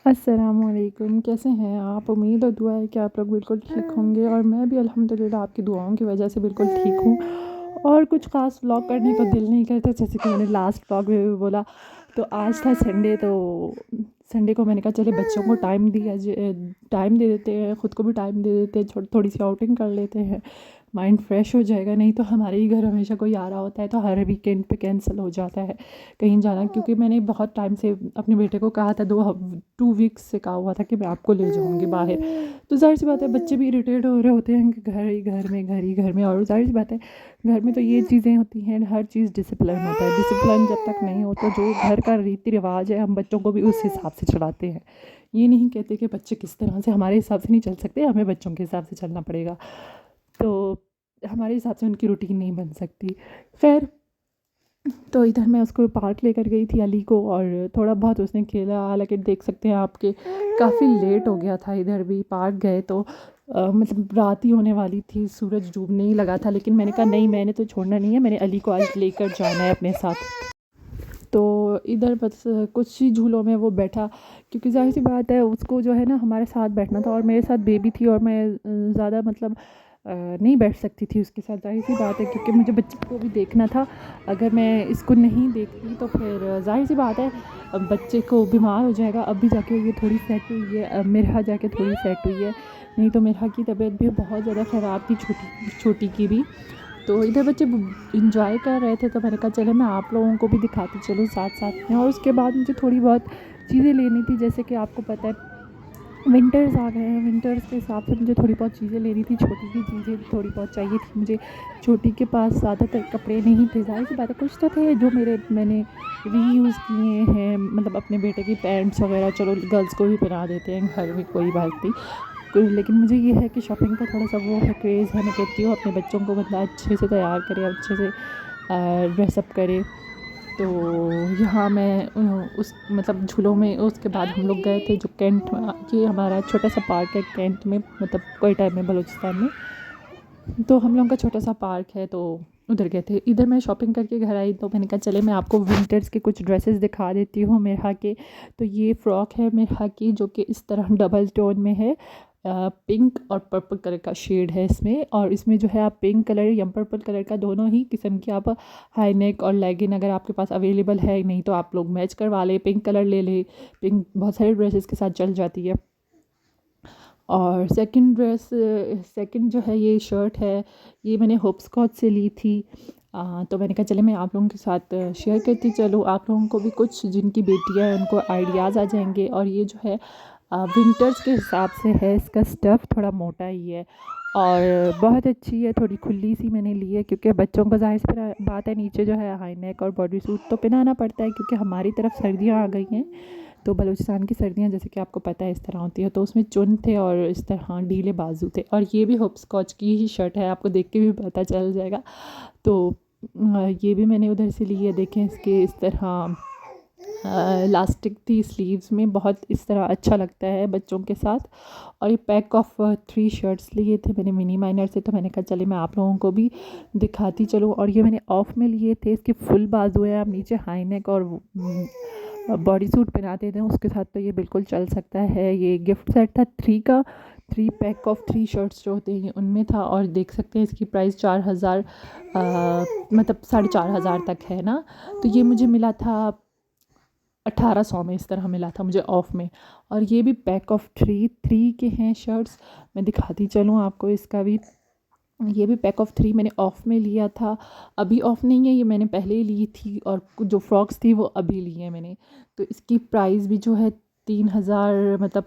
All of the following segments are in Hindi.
अस्सलामुअलैकुम, कैसे हैं आप? उम्मीद और दुआ है कि आप लोग बिल्कुल ठीक होंगे और मैं भी अल्हम्दुलिल्लाह आपकी दुआओं की वजह से बिल्कुल ठीक हूँ। और कुछ ख़ास व्लॉग करने को दिल नहीं करता, जैसे कि मैंने लास्ट व्लॉग में भी बोला। तो आज था संडे, तो संडे को मैंने कहा चले बच्चों को टाइम दे देते हैं, ख़ुद को भी टाइम दे देते हैं, थोड़ी सी आउटिंग कर लेते हैं, माइंड फ्रेश हो जाएगा। नहीं तो हमारे ही घर हमेशा कोई आ रहा होता है तो हर वीकेंड पे कैंसिल हो जाता है कहीं जाना, क्योंकि मैंने बहुत टाइम से अपने बेटे को कहा था, 2 वीक्स से कहा हुआ था कि मैं आपको ले जाऊंगी बाहर। तो जाहिर सी बात है बच्चे भी इरिटेट हो रहे होते हैं कि घर ही घर में, घर ही घर में। और जाहिर सी बात है घर में तो ये चीज़ें होती हैं, हर चीज़ डिसिप्लिन होता है। डिसिप्लिन जब तक नहीं हो तो जो घर का रीति रिवाज है हम बच्चों को भी उस हिसाब से चलाते हैं। ये नहीं कहते कि बच्चे किस तरह से हमारे हिसाब से नहीं चल सकते, हमें बच्चों के हिसाब से चलना पड़ेगा। तो हमारे हिसाब से उनकी रूटीन नहीं बन सकती। खैर, तो इधर मैं उसको पार्क लेकर गई थी अली को, और थोड़ा बहुत उसने खेला। हालांकि देख सकते हैं आपके काफ़ी लेट हो गया था। इधर भी पार्क गए तो मतलब रात ही होने वाली थी, सूरज डूबने ही लगा था। लेकिन मैंने कहा नहीं, मैंने तो छोड़ना नहीं है, मैंने अली को आज लेकर जाना है अपने साथ। तो इधर बस कुछ ही झूलों में वो बैठा, क्योंकि ज़ाहिर सी बात है उसको जो है ना हमारे साथ बैठना था, और मेरे साथ बेबी थी और मैं ज़्यादा मतलब नहीं बैठ सकती थी उसके साथ। ज़ाहिर सी बात है क्योंकि मुझे बच्चे को भी देखना था। अगर मैं इसको नहीं देखती तो फिर ज़ाहिर सी बात है बच्चे को बीमार हो जाएगा। अब भी जाके ये थोड़ी सेट हुई है, अब मेरा जाके थोड़ी सेट हुई है, नहीं तो मेरा की तबीयत भी बहुत ज़्यादा ख़राब थी, छोटी छोटी की भी। तो इधर बच्चे इंजॉय कर रहे थे तो मैंने कहा चले मैं आप लोगों को भी दिखाती चलूँ साथ साथ में। और उसके बाद मुझे थोड़ी बहुत चीज़ें लेनी थी, जैसे कि आपको पता है विंटर्स आ गए हैं, विंटर्स के हिसाब से मुझे थोड़ी बहुत चीज़ें लेनी थी। छोटी की चीज़ें थोड़ी बहुत चाहिए थी मुझे। छोटी के पास ज़्यादातर कपड़े नहीं थे, ज़ाहिर सी बात है कुछ तो थे जो मैंने रीयूज़ किए हैं, मतलब अपने बेटे की पैंट्स वगैरह चलो गर्ल्स को भी पहना देते हैं घर में, कोई बात नहीं। लेकिन मुझे ये है कि शॉपिंग का थोड़ा सा वो है, क्रेज़ है। मैं कहती हूँ अपने बच्चों को बंदा अच्छे से तैयार करे, अच्छे से ड्रेसअप करे। तो यहाँ मैं उस मतलब झूलों में, उसके बाद हम लोग गए थे जो कैंट में। ये हमारा छोटा सा पार्क है कैंट में, मतलब कोयटा में, बलूचिस्तान में। तो हम लोगों का छोटा सा पार्क है, तो उधर गए थे। इधर मैं शॉपिंग करके घर आई तो मैंने कहा चले मैं आपको विंटर्स के कुछ ड्रेसेस दिखा देती हूँ मेरा के। तो ये फ़्रॉक है मेरा की, जो कि इस तरह डबल टोन में है। पिंक और पर्पल कलर का शेड है इसमें, और इसमें जो है आप पिंक कलर या पर्पल कलर का दोनों ही किस्म की आप हाई नेक और लेगिन अगर आपके पास अवेलेबल है, नहीं तो आप लोग मैच करवा ले, पिंक कलर ले ले। पिंक बहुत सारे ड्रेसेस के साथ चल जाती है। और सेकंड जो है ये शर्ट है, ये मैंने होपस्कॉच से ली थी। तो मैंने कहा चले मैं आप लोगों के साथ शेयर करती चलूँ, आप लोगों को भी कुछ जिनकी बेटियां हैं उनको आइडियाज़ आ जाएंगे। और ये जो है विंटर्स के हिसाब से है, इसका स्टफ़ थोड़ा मोटा ही है और बहुत अच्छी है, थोड़ी खुली सी मैंने ली है क्योंकि बच्चों को ज़ाहिर सी बात है नीचे जो है हाई नेक और बॉडी सूट तो पहनाना पड़ता है, क्योंकि हमारी तरफ सर्दियाँ आ गई हैं। तो बलूचिस्तान की सर्दियाँ जैसे कि आपको पता है इस तरह होती है, तो उसमें चुन थे और इस तरह ढीले बाजू थे। और ये भी होपस्कॉच की ही शर्ट है, आपको देख के भी पता चल जाएगा। तो ये भी मैंने उधर से ली है। देखें इसके इस तरह इलास्टिक थी स्लीव्स में, बहुत इस तरह अच्छा लगता है बच्चों के साथ। और ये पैक ऑफ 3 शर्ट्स लिए थे मैंने मिनी माइनर से, तो मैंने कहा चलिए मैं आप लोगों को भी दिखाती चलूँ। और ये मैंने ऑफ में लिए थे, इसके फुल बाजू है, आप नीचे हाई नेक और बॉडी सूट पहनाते थे उसके साथ तो ये बिल्कुल चल सकता है। ये गिफ्ट सेट था 3 पैक ऑफ 3 शर्ट्स जो होते हैं उनमें था। और देख सकते हैं इसकी प्राइस 4,000 मतलब 4,500 तक है ना। तो ये मुझे मिला था 1,800 में, इस तरह मिला था मुझे ऑफ़ में। और ये भी पैक ऑफ 3 के हैं शर्ट्स, मैं दिखाती चलूँ आपको इसका भी। ये भी पैक ऑफ 3 मैंने ऑफ़ में लिया था, अभी ऑफ़ नहीं है, ये मैंने पहले ही ली थी। और जो फ्रॉक्स थी वो अभी ली है मैंने। तो इसकी प्राइस भी जो है 3,000 मतलब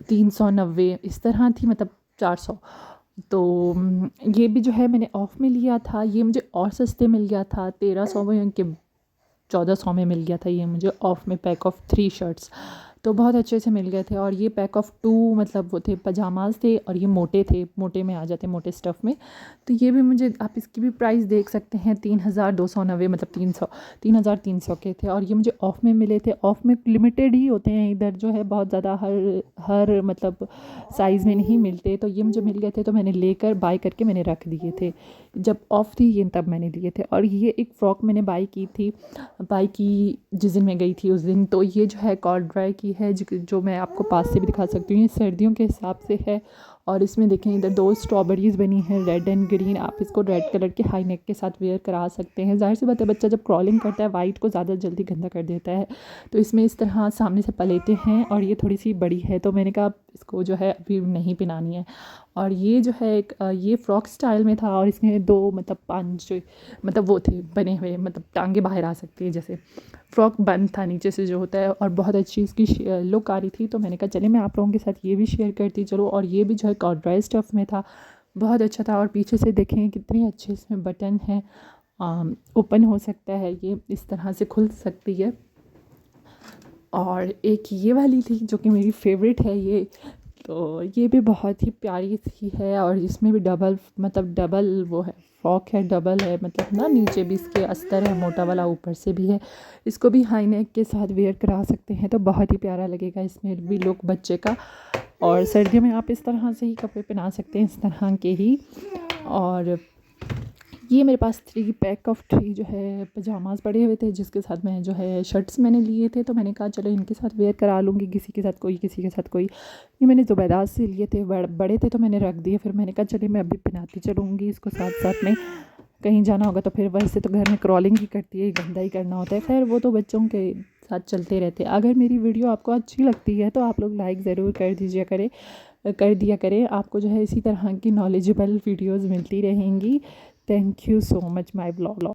390 इस तरह थी, मतलब 400। तो ये भी जो है मैंने ऑफ़ में लिया था, ये मुझे और सस्ते मिल गया था 1,300 में, उनके 1,400 में मिल गया था ये मुझे ऑफ़ में पैक ऑफ 3 शर्ट्स। तो बहुत अच्छे से मिल गए थे। और ये पैक ऑफ 2 मतलब वो थे पजामाज थे, और ये मोटे थे, मोटे में आ जाते, मोटे स्टफ़ में। तो ये भी मुझे, आप इसकी भी प्राइस देख सकते हैं, 3,290 मतलब 3,300 के थे। और ये मुझे ऑफ़ में मिले थे। ऑफ़ में लिमिटेड ही होते हैं इधर जो है, बहुत ज़्यादा हर मतलब साइज़ में नहीं मिलते। तो ये मुझे मिल गए थे तो मैंने लेकर बाय करके मैंने रख दिए थे। जब ऑफ़ थी ये तब मैंने लिए थे। और ये एक फ़्रॉक मैंने बाई की जिस दिन मैं गई थी उस दिन। तो ये जो है कॉर्ड ड्राई की है, जो मैं आपको पास से भी दिखा सकती हूँ। ये सर्दियों के हिसाब से है और इसमें देखें इधर 2 स्ट्रॉबेरीज़ बनी हैं रेड एंड ग्रीन। आप इसको रेड कलर के हाई नेक के साथ वेयर करा सकते हैं। ज़ाहिर सी बात है बच्चा जब क्रॉलिंग करता है वाइट को ज़्यादा जल्दी गंदा कर देता है, तो इसमें इस तरह सामने से पलेटें हैं और ये थोड़ी सी बड़ी है, तो मैंने कहा इसको जो है अभी नहीं पहनानी है। और ये जो है एक ये फ़्रॉक स्टाइल में था और इसमें 2 मतलब 5 मतलब वो थे बने हुए, मतलब टांगे बाहर आ सकती है, जैसे फ़्रॉक बंद था नीचे से जो होता है, और बहुत अच्छी इसकी लुक आ रही थी। तो मैंने कहा चलिए मैं आप लोगों के साथ ये भी शेयर करती चलो। और ये भी जो है कॉर्डराई स्टफ़ में था, बहुत अच्छा था। और पीछे से देखें कितने अच्छे इसमें बटन हैं, ओपन हो सकता है, ये इस तरह से खुल सकती है। और एक ये वाली थी जो कि मेरी फ़ेवरेट है ये, तो ये भी बहुत ही प्यारी सी है। और इसमें भी डबल वो है, फ़्रॉक है, डबल है, मतलब ना नीचे भी इसके अस्तर है मोटा वाला, ऊपर से भी है। इसको भी हाई नेक के साथ वेयर करा सकते हैं, तो बहुत ही प्यारा लगेगा इसमें भी लुक बच्चे का। और सर्दियों में आप इस तरह से ही कपड़े पहना सकते हैं, इस तरह के ही। और ये मेरे पास 3 पैक ऑफ 3 जो है पजामाज़ पड़े हुए थे, जिसके साथ मैं जो है शर्ट्स मैंने लिए थे। तो मैंने कहा चलो इनके साथ वेयर करा लूँगी, किसी के साथ कोई, किसी के साथ कोई। ये मैंने ज़ुबैदा से लिए थे, बड़े थे तो मैंने रख दिए। फिर मैंने कहा चलिए मैं अभी पहनाती चलूँगी इसको साथ साथ में, कहीं जाना होगा तो। फिर वैसे तो घर में क्रॉलिंग ही करती है, गंदा ही करना होता है, खैर वो तो बच्चों के साथ चलते रहते हैं। अगर मेरी वीडियो आपको अच्छी लगती है तो आप लोग लाइक ज़रूर कर दिया करें। आपको जो है इसी तरह की नॉलेजेबल वीडियोज़ मिलती रहेंगी। Thank you so much my blog.